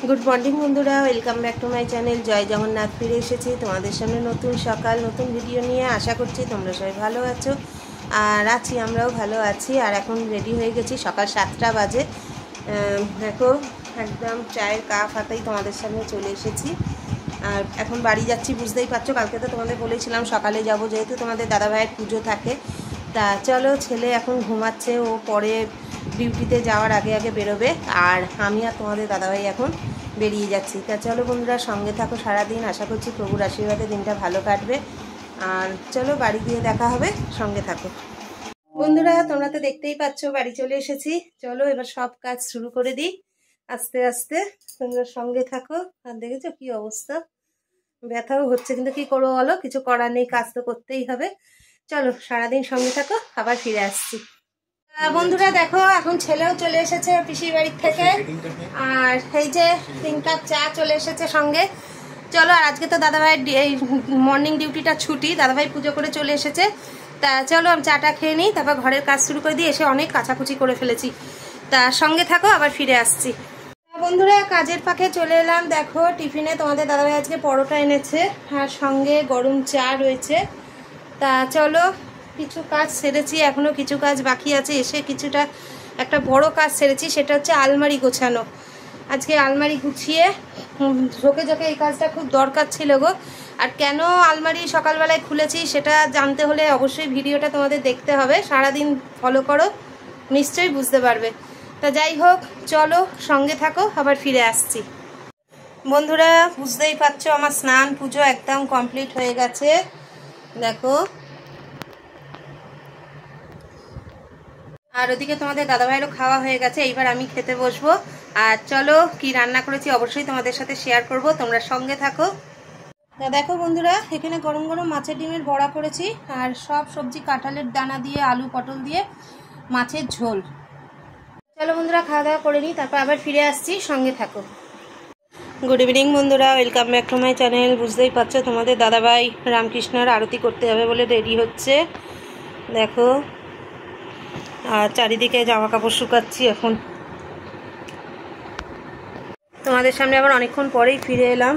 Good morning বন্ধুরা, welcome back to my channel Joy Jagannath. ফিরে এসেছি তোমাদের সামনে নতুন সকাল নতুন ভিডিও নিয়ে। আশা করছি তোমরা সবাই ভালো আছো, আর আমরাও ভালো আছি। আর এখন রেডি হয়ে গেছি, সকাল 7টা বাজে। দেখো একদম চায়ের কাপ হাতেই তোমাদের সামনে চলে এসেছি। আর এখন বাড়ি যাচ্ছি, বুঝতেই পারছো। কালকে তো তোমাদের বলেছিলাম সকালে যাব, যেহেতু তোমাদের দাদাভাইয়ের পুজো থাকে। তা চলো, ছেলে এখন ঘুমাচ্ছে, ও পরে ডিউটিতে যাওয়ার আগে আগে বেরোবে। আর আমি আর তোমাদের দাদাভাই এখন বেরিয়ে যাচ্ছি। তা চলো বন্ধুরা, সঙ্গে থাকো সারাদিন। আশা করছি প্রভুর আশীর্বাদে দিনটা ভালো কাটবে। আর চলো, বাড়ি গিয়ে দেখা হবে, সঙ্গে থাকো বন্ধুরা। তোমরা তো দেখতেই পাচ্ছ বাড়ি চলে এসেছি। চলো এবার সব কাজ শুরু করে দিই আস্তে আস্তে। তোমরা সঙ্গে থাকো। আর দেখেছো কি অবস্থা, ব্যথাও হচ্ছে, কিন্তু কি করবো বলো, কিছু করার নেই, কাজ তো করতেই হবে। চলো সারাদিন সঙ্গে থাকো, আবার ফিরে আসছি। বন্ধুরা দেখো, এখন ছেলেও চলে এসেছে পিসির বাড়ির থেকে। আর এই যে 3 কাপ চা চলে এসেছে সঙ্গে। চলো, আর আজকে তো দাদাভাইয়ের এই মর্নিং ডিউটিটা ছুটি, দাদাভাই পুজো করে চলে এসেছে। তা চলো আমি চাটা খেয়ে নিই, তারপর ঘরের কাজ শুরু করে দিই। এসে অনেক কাচাকুচি করে ফেলেছি। তা সঙ্গে থাকো, আবার ফিরে আসছি। বন্ধুরা কাজের ফাঁকে চলে এলাম। দেখো টিফিনে তোমাদের দাদাভাই আজকে পরোটা এনেছে, আর সঙ্গে গরম চা রয়েছে। তা চলো, কিছু কাজ সেরেছি, এখনও কিছু কাজ বাকি আছে। এসে কিছুটা একটা বড় কাজ সেরেছি, সেটা হচ্ছে আলমারি গোছানো। আজকে আলমারি গুছিয়ে ঝোঁকে ঝোঁকে এই কাজটা খুব দরকার ছিল গো। আর কেন আলমারি সকালবেলায় খুলেছি সেটা জানতে হলে অবশ্যই ভিডিওটা তোমাদের দেখতে হবে। সারাদিন ফলো করো, নিশ্চয়ই বুঝতে পারবে। তা যাই হোক, চলো সঙ্গে থাকো, আবার ফিরে আসছি। বন্ধুরা বুঝতেই পারছো, আমার স্নান পুজো একদম কমপ্লিট হয়ে গেছে। দেখো, আর ওদিকে তোমাদের দাদাভাইয়েরও খাওয়া হয়ে গেছে। এইবার আমি খেতে বসবো। আর চলো, কি রান্না করেছি অবশ্যই তোমাদের সাথে শেয়ার করব, তোমরা সঙ্গে থাকো। দেখো বন্ধুরা, এখানে গরম গরম মাছের ডিমের বড়া করেছি, আর সব সবজি কাঁঠালের দানা দিয়ে, আলু পটল দিয়ে মাছের ঝোল। চলো বন্ধুরা, খাওয়া দাওয়া করে নিই, তারপর আবার ফিরে আসছি, সঙ্গে থাকো। গুড ইভিনিং বন্ধুরা, welcome back to my channel. বুঝতেই পারছো তোমাদের দাদাভাই রামকৃষ্ণের আরতি করতে যাবে বলে রেডি হচ্ছে। দেখো, আর চারিদিকে জামা কাপড় শুকাচ্ছি এখন। তোমাদের সামনে আবার অনেকক্ষণ পরেই ফিরে এলাম।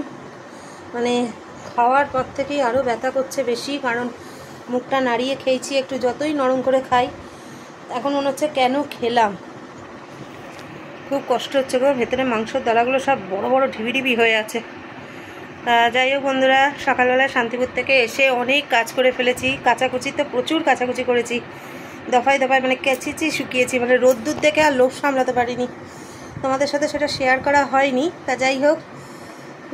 মানে খাওয়ার পর থেকেই আরও ব্যথা করছে বেশি, কারণ মুখটা নাড়িয়ে খেয়েছি একটু, যতই নরম করে খাই এখন মনে হচ্ছে কেন খেলাম। খুব কষ্ট হচ্ছে গো, ভেতরে মাংসর দানাগুলো সব বড় বড় ঢিবি ঢিবি হয়ে আছে। যাই হোক বন্ধুরা, সকালবেলা শান্তিপুর থেকে এসে অনেক কাজ করে ফেলেছি। কাচাকুচি তো প্রচুর কাচাকুচি করেছি, দফায় দফায় মানে কেচেছি, শুকিয়েছি। মানে রোদ্দুর দেখে আর লোভ সামলাতে পারিনি, তোমাদের সাথে সেটা শেয়ার করা হয়নি। তা যাই হোক,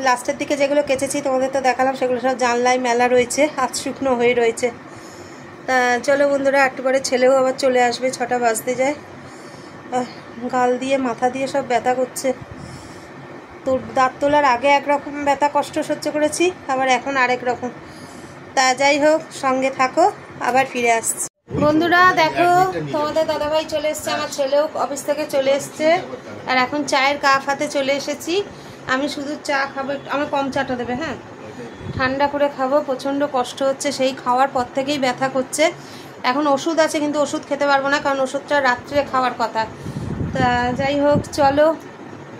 লাস্টের দিকে যেগুলো কেচেছি তোমাদের তো দেখালাম, সেগুলো সব জানলায় মেলা রয়েছে, হাত শুকনো হয়ে রয়েছে। তা চলো বন্ধুরা, একটু পরে ছেলেও আবার চলে আসবে, 6টা বাজতে যায়। গাল দিয়ে মাথা দিয়ে সব ব্যথা করছে। তো দাঁত তোলার আগে একরকম ব্যথা কষ্ট সহ্য করেছি, আবার এখন আরেক রকম। তা যাই হোক, সঙ্গে থাকো, আবার ফিরে আসছি। বন্ধুরা দেখো, তোমাদের দাদাভাই চলে এসছে, আমার ছেলেও অফিস থেকে চলে এসছে। আর এখন চায়ের কাপ হাতে চলে এসেছি। আমি শুধু চা খাবো, আমার কম চাটা দেবে, হ্যাঁ, ঠান্ডা করে খাবো। প্রচণ্ড কষ্ট হচ্ছে, সেই খাওয়ার পর থেকেই ব্যথা করছে। এখন ওষুধ আছে, কিন্তু ওষুধ খেতে পারবো না, কারণ ওষুধটা রাত্রে খাওয়ার কথা। তা যাই হোক, চলো।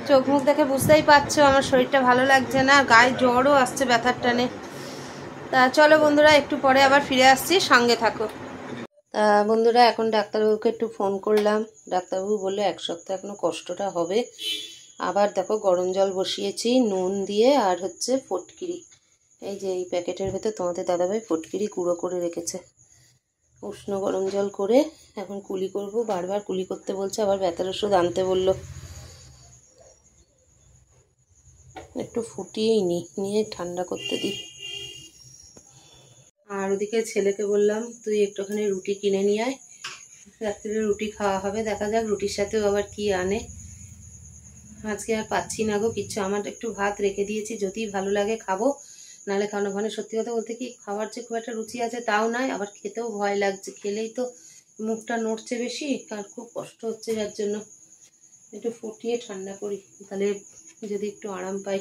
চোখ মুখ দেখে বুঝতেই পারছো আমার শরীরটা ভালো লাগছে না, গায়ে জ্বরও আসছে ব্যথার টানে। তা চলো বন্ধুরা, একটু পরে আবার ফিরে আসছি, সঙ্গে থাকো। তা বন্ধুরা, এখন ডাক্তারবাবুকে একটু ফোন করলাম। ডাক্তারবাবু বললো 1 সপ্তাহ এখনো কষ্টটা হবে। আবার দেখো গরম জল বসিয়েছি নুন দিয়ে, আর হচ্ছে ফটকিরি। এই যে এই প্যাকেটের ভেতর তোমাদের দাদাভাই ফটকিরি গুঁড়ো করে রেখেছে। উষ্ণ গরম জল করে এখন কুলি করব। বারবার কুলি করতে বলছে, আবার ব্যথার ওষুধ আনতে বললো। একটু ফুটিয়েই নিয়ে ঠান্ডা করতে দিই। আর ওদিকে ছেলেকে বললাম, তুই একটুখানি রুটি কিনে নিয়ে আয়, রাত্রিরে রুটি খাওয়া হবে। দেখা যাক রুটির সাথেও আবার কি আনে। আজকে আর পাচ্ছি না গো কিচ্ছু। আমার একটু ভাত রেখে দিয়েছি, যদি ভালো লাগে খাবো, নাহলে খাওয়ানো। মানে সত্যি কথা বলতে কি, খাওয়ার যে খুব একটা রুচি আছে তাও নয়, আবার খেতেও ভয় লাগছে। খেলেই তো মুখটা নড়ছে বেশি, আর খুব কষ্ট হচ্ছে, যার জন্য একটু ফুটিয়ে ঠান্ডা করি, তাহলে যদি একটু আরাম পাই।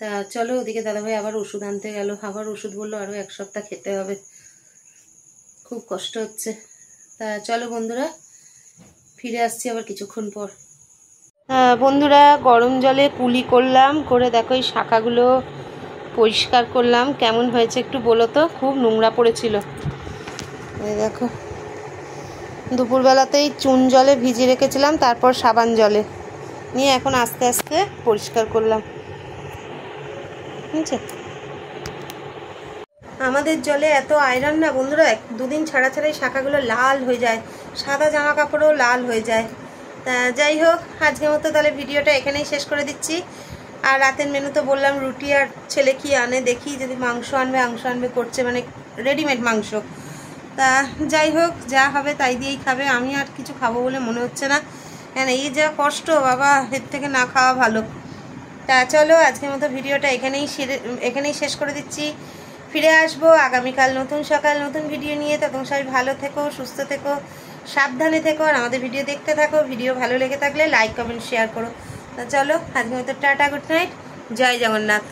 তা চলো, ওদিকে দাদাভাই আবার ওষুধ আনতে গেল। আবার ওষুধ বললো আরও 1 সপ্তাহ খেতে হবে। খুব কষ্ট হচ্ছে। তা চলো বন্ধুরা, ফিরে আসছি আবার কিছুক্ষণ পর। বন্ধুরা, গরম জলে কুলি করলাম, করে দেখো এই শাখাগুলো পরিষ্কার করলাম। কেমন হয়েছে একটু বলো তো, খুব নোংরা পড়েছিল। এই দেখো, দুপুরবেলাতেই চুন জলে ভিজিয়ে রেখেছিলাম, তারপর সাবান জলে নিয়ে এখন আস্তে আস্তে পরিষ্কার করলাম। বুঝছে, আমাদের জলে এত আয়রন না বন্ধুরা, দুদিন ছাড়া ছাড়াই শাখাগুলো লাল হয়ে যায়, সাদা জামা কাপড়ও লাল হয়ে যায়। তা যাই হোক, আজকের মতো তাহলে ভিডিওটা এখানেই শেষ করে দিচ্ছি। আর রাতের মেনু তো বললাম রুটি, আর ছেলে কি আনে দেখি, যদি মাংস আনবে করছে, মানে রেডিমেড মাংস। তা যাই হোক, যা হবে তাই দিয়েই খাবে, আমি আর কিছু খাবো বলে মনে হচ্ছে না, কেন এই যা কষ্ট বাবা, এর থেকে না খাওয়া ভালো। তা চলো, আজকের মতো ভিডিওটা এখানেই শেষ করে দিচ্ছি। ফিরে আসবো আগামীকাল নতুন সকাল নতুন ভিডিও নিয়ে। তখন সবাই ভালো থেকো, সুস্থ থেকো, সাবধানে থেকো, আর আমাদের ভিডিও দেখতে থাকো। ভিডিও ভালো লেগে থাকলে লাইক কমেন্ট শেয়ার করো। তা চলো, আজকের মতো টাটা, গুড নাইট, জয় জগন্নাথ।